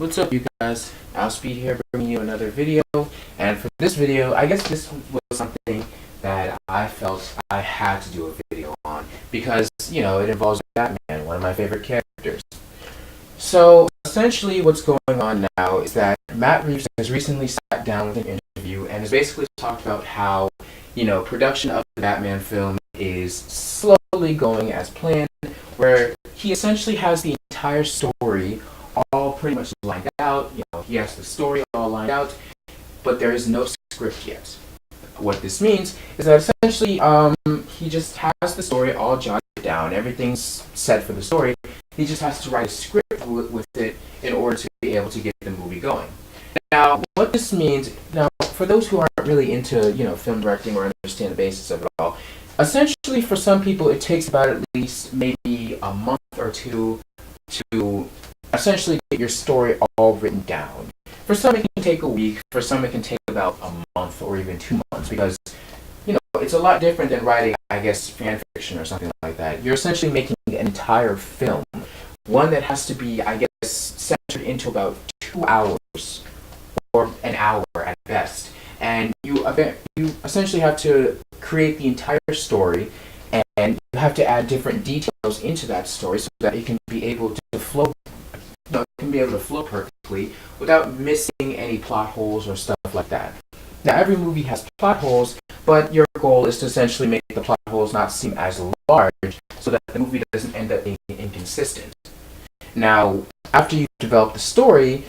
What's up, you guys? Speed here, bringing you another video. And for this video, I guess this was something that I felt I had to do a video on because, it involves Batman, one of my favorite characters. So, essentially what's going on now is that Matt Reeves has recently sat down with an interview and has basically talked about how, production of the Batman film is slowly going as planned, where he essentially has the entire story all pretty much lined out. He has the story all lined out, but there is no script yet. What this means is that essentially he just has the story all jotted down. Everything's set for the story. He just has to write a script with it in order to be able to get the movie going. Now, what this means, for those who aren't really into, film directing or understand the basis of it all, essentially for some people it takes about at least maybe a month or two to essentially get your story all written down. For some it can take a week, for some it can take about a month or even 2 months because, it's a lot different than writing, I guess, fan fiction or something like that. You're essentially making an entire film, one that has to be, I guess, centered into about 2 hours or an hour at best. And you essentially have to create the entire story, and you have to add different details into that story so that it can be able to flow perfectly without missing any plot holes or stuff like that. Now, every movie has plot holes, but your goal is to essentially make the plot holes not seem as large so that the movie doesn't end up being inconsistent. Now, after you develop the story,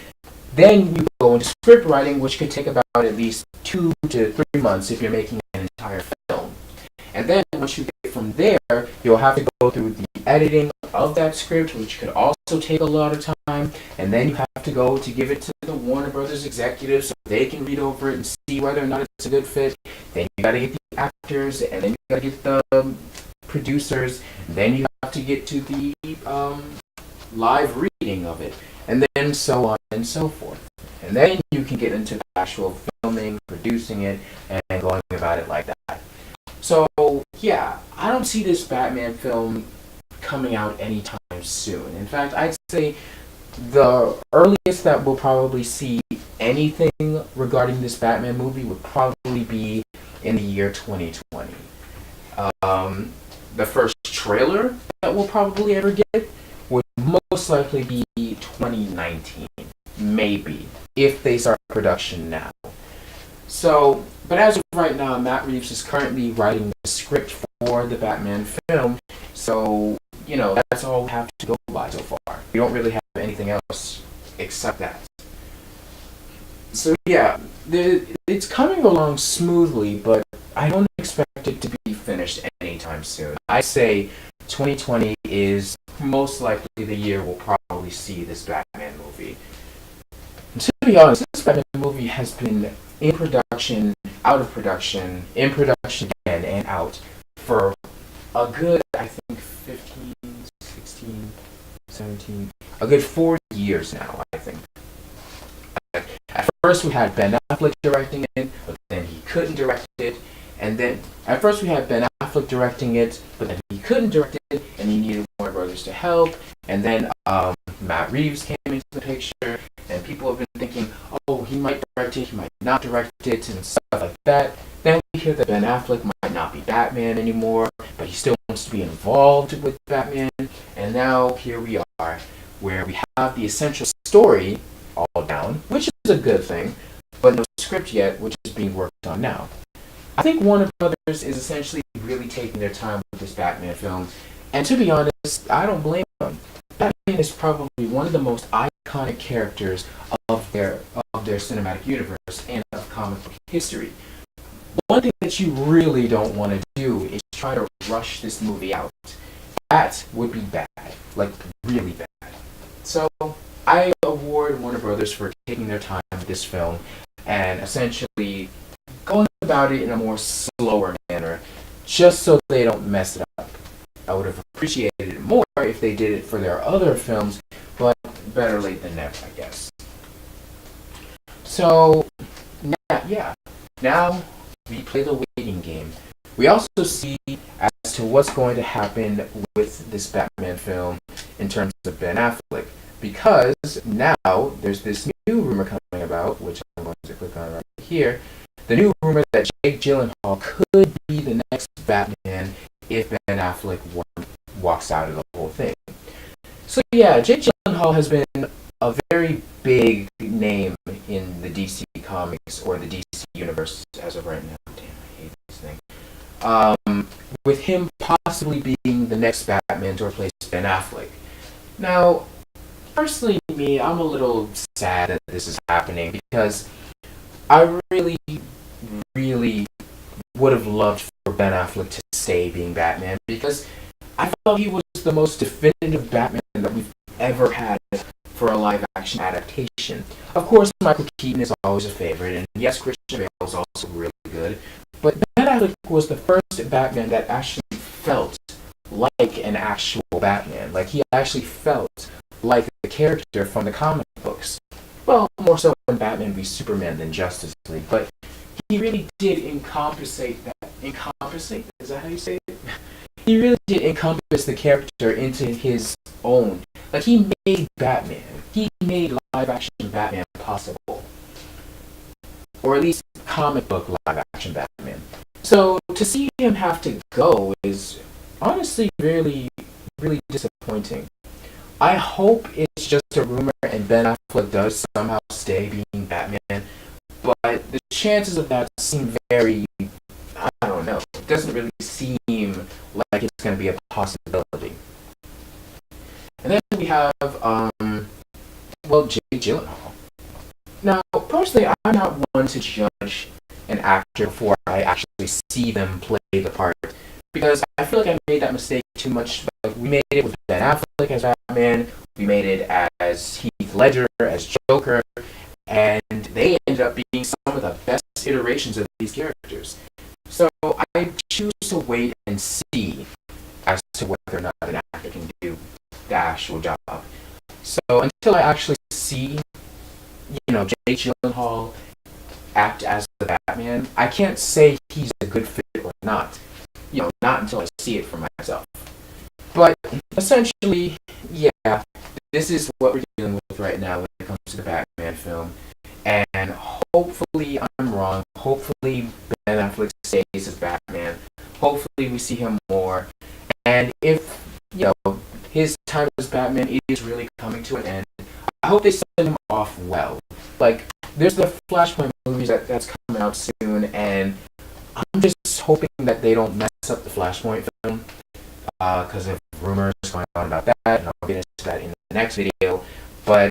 then you go into script writing, which could take about at least 2 to 3 months if you're making an entire film. And then once you get from there, you'll have to go through the editing of that script, which could also take a lot of time. And then you have to go to give it to the Warner Brothers executives so they can read over it and see whether or not it's a good fit. Then you gotta get the actors, and then you gotta get the producers. Then you have to get to the live reading of it, and then so on and so forth. And then you can get into the actual filming, producing it, and going about it like that. So, yeah, I don't see this Batman film coming out anytime soon. In fact, I'd say the earliest that we'll probably see anything regarding this Batman movie would probably be in the year 2020. The first trailer that we'll probably ever get would most likely be 2019, maybe, if they start production now. So, but as of right now, Matt Reeves is currently writing the script for the Batman film, so, that's all we have to go by so far. We don't really have anything else except that. So yeah, it's coming along smoothly, but I don't expect it to be finished anytime soon. I say 2020 is most likely the year we'll probably see this Batman movie. And to be honest, this Batman movie has been in production, out of production, in production again, and out for a good, I think, 15, 16, 17, a good 4 years now, I think. At first we had Ben Affleck directing it, but then he couldn't direct it. And then, at first we had Ben Affleck directing it, but then he couldn't direct it, and he needed Warner Brothers to help. And then Matt Reeves came into the picture, and people have been thinking, oh, he might direct it, he might not direct it, and stuff like that. Then we hear that Ben Affleck might not be Batman anymore, but he still wants to be involved with Batman. And now here we are, where we have the essential story all down, which is a good thing, but no script yet, which is being worked on now. I think Warner Brothers is essentially really taking their time with this Batman film, and to be honest, I don't blame them. Batman is probably one of the most iconic characters of their cinematic universe and of comic book history. One thing that you really don't want to do is try to rush this movie out. That would be bad, like really bad. So I award Warner Brothers for taking their time with this film and essentially going about it in a more slower manner, just so they don't mess it up. I would have appreciated it more if they did it for their other films, but better late than never, I guess. So, now we play the waiting game. We also see as to what's going to happen with this Batman film in terms of Ben Affleck. because now there's this new rumor coming about, which I'm going to click on right here. The new rumor that Jake Gyllenhaal could be the next Batman if Ben Affleck walks out of the whole thing. So yeah, Jake Gyllenhaal has been a very big name in the DC comics or the DC universe as of right now. Damn, I hate this thing. With him possibly being the next Batman to replace Ben Affleck. Now, personally, me, I'm a little sad that this is happening because I really, really would have loved for Ben Affleck to stay being Batman because I felt he was the most definitive Batman that we've ever had for a live-action adaptation. Of course, Michael Keaton is always a favorite, and yes, Christian Bale is also really good, but Ben Affleck was the first Batman that actually felt like an actual Batman. Like, he actually felt like the character from the comic books. Well, more so in Batman v Superman than Justice League, but he really did encompassate that. Encompassate? Is that how you say it? He really did encompass the character into his own. Like, he made Batman. He made live-action Batman possible. Or at least comic book live-action Batman. So, to see him have to go is honestly really, really disappointing. I hope it's just a rumor and Ben Affleck does somehow stay being Batman, but the chances of that seem very, I don't know, it doesn't really seem like it's going to be a possibility. And then we have, Jake Gyllenhaal. Now, personally, I'm not one to judge an actor before I actually see them play the part, because I feel like I made that mistake too much. Like, we made it with Ben Affleck as Batman, we made it as Heath Ledger as Joker, and they ended up being some of the best iterations of these characters. So I choose to wait and see as to whether or not an actor can do the actual job. So until I actually see, Jake Gyllenhaal act as the Batman, I can't say he's a good fit or not. Not until I see it for myself. But essentially, yeah, this is what we're dealing with right now when it comes to the Batman film. And hopefully I'm wrong. Hopefully Ben Affleck stays as Batman. Hopefully we see him more. And if, his time as Batman is really coming to an end, I hope they send him off well. Like, there's the Flashpoint movies that's coming out soon, and I'm just hoping that they don't mess up the Flashpoint film, because of rumors going on about that, and I'll get into that in the next video. But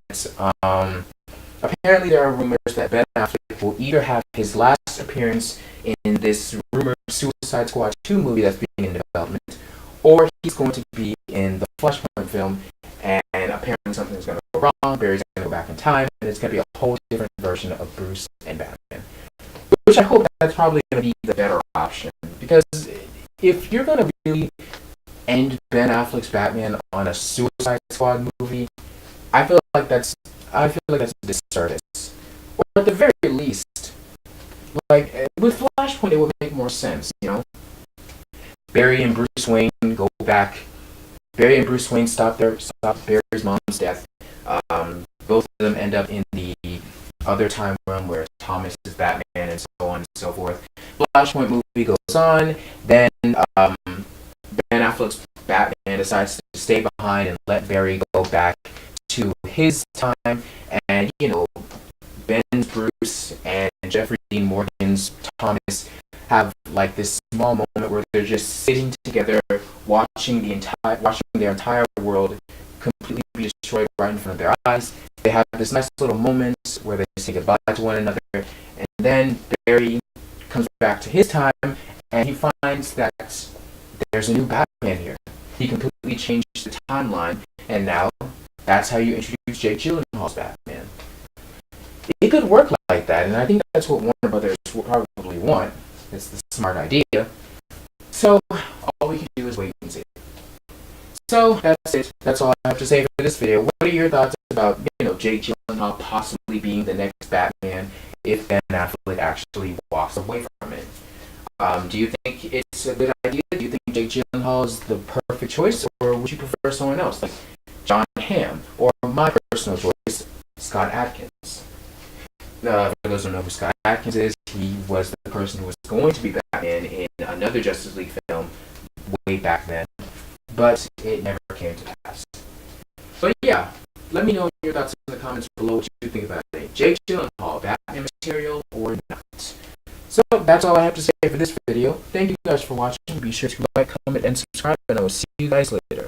apparently there are rumors that Ben Affleck will either have his last appearance in this rumored Suicide Squad 2 movie that's being in development, or he's going to be in the Flashpoint film, and apparently something's going to go wrong, Barry's going to go back in time, and it's going to be a whole different version of Bruce and Batman. Which I hope that's probably going to be the better option, because if you're going to really end Ben Affleck's Batman on a Suicide Squad movie, I feel like that's a disservice. Or at the very least, like, with Flashpoint it would make more sense, Barry and Bruce Wayne go back. Barry and Bruce Wayne stop Barry's mom's death. Both of them end up in the other time realm where Thomas is Batman and so on and so forth. Flashpoint movie goes on, then Ben Affleck's Batman decides to stay behind and let Barry go back to his time, and Ben's Bruce and Jeffrey Dean Morgan's Thomas have like this small moment where they're just sitting together watching their entire world completely be destroyed right in front of their eyes. They have this nice little moment where they say goodbye to one another, and then Barry comes back to his time and he finds that there's a new Batman here. He completely changed the timeline, and now that's how you introduce Jake Gyllenhaal's Batman. It could work like that, and I think that's what Warner Brothers will probably want. It's the smart idea. So all we can do is wait and see. So that's it. That's all I have to say for this video. What are your thoughts about, Jake Gyllenhaal possibly being the next Batman if Ben Affleck actually walks away from it? Do you think it's a good idea? Do you think Jake Gyllenhaal is the perfect choice, or would you prefer someone else, like John him, or my personal choice, Scott Adkins. For those who don't know who Scott Adkins is, he was the person who was going to be Batman in another Justice League film way back then, but it never came to pass. But yeah, let me know your thoughts in the comments below what you think about it. Jake Gyllenhaal, Batman material or not? So that's all I have to say for this video. Thank you guys for watching. Be sure to like, comment, and subscribe, and I will see you guys later.